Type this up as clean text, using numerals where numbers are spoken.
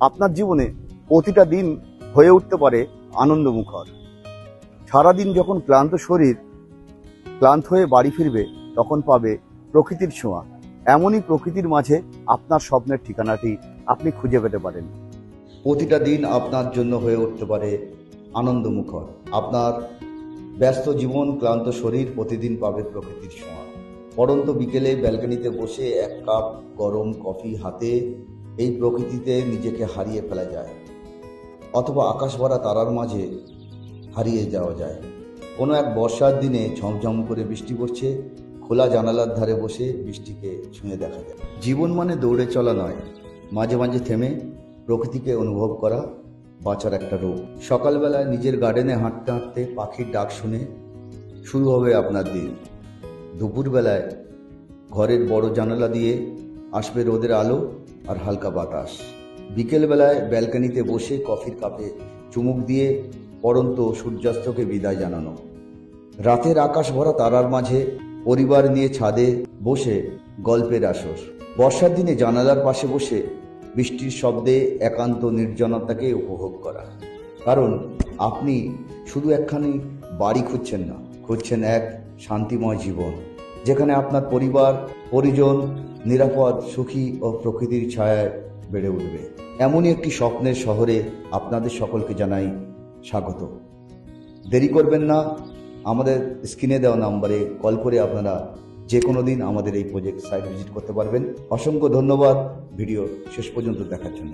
আপনার জীবনে প্রতিটা দিন হয়ে উঠতে পারে আনন্দমুখর। সারাদিন যখন ক্লান্ত হয়ে বাড়ি ফিরবে, তখন পাবে প্রকৃতির ছোঁয়া। এমনই প্রকৃতির মাঝে আপনার স্বপ্নের ঠিকানাটি আপনি খুঁজে পেতে পারেন। প্রতিটা দিন আপনার জন্য হয়ে উঠতে পারে আনন্দমুখর। আপনার ব্যস্ত জীবন, ক্লান্ত শরীর প্রতিদিন পাবে প্রকৃতির ছোঁয়া। পড়ন্ত বিকেলে ব্যালকনিতে বসে এক কাপ গরম কফি হাতে এই প্রকৃতিতে নিজেকে হারিয়ে ফেলা যায়, অথবা আকাশ ভরা তারার মাঝে হারিয়ে যাওয়া যায়। কোনো এক বর্ষার দিনে ঝমঝম করে বৃষ্টি পড়ছে, খোলা জানালার ধারে বসে বৃষ্টিকে ছুঁয়ে দেখা যায়। জীবন মানে দৌড়ে চলা নয়, মাঝে মাঝে থেমে প্রকৃতিকে অনুভব করা বাঁচার একটা রূপ। সকালবেলায় নিজের গার্ডেনে হাঁটতে হাঁটতে পাখির ডাক শুনে শুরু হবে আপনার দিন। দুপুরবেলায় ঘরের বড় জানালা দিয়ে আসবে রোদের আলো আর হালকা বাতাস। বিকেলবেলায় ব্যালকনিতে বসে কফির কাপে চুমুক দিয়ে পড়ন্ত সূর্যাস্তকে বিদায় জানানো। রাতের আকাশ ভরা তারার মাঝে পরিবার নিয়ে ছাদে বসে গল্পের আসর। বর্ষার দিনে জানালার পাশে বসে বৃষ্টির শব্দে একান্ত নির্জনতাকে উপভোগ করা। কারণ আপনি শুধু একখানি বাড়ি খুঁজছেন না, খুঁজছেন এক শান্তিময় জীবন, যেখানে আপনার পরিবার পরিজন নিরাপদ, সুখী ও প্রকৃতির ছায়ায় বেড়ে উঠবে। এমনই একটি স্বপ্নের শহরে আপনাদের সকলকে জানাই স্বাগত। দেরি করবেন না, আমাদের স্ক্রিনে দেওয়া নাম্বারে কল করে আপনারা যে কোনো দিন আমাদের এই প্রজেক্ট সাইট ভিজিট করতে পারবেন। অসংখ্য ধন্যবাদ ভিডিও শেষ পর্যন্ত দেখার জন্য।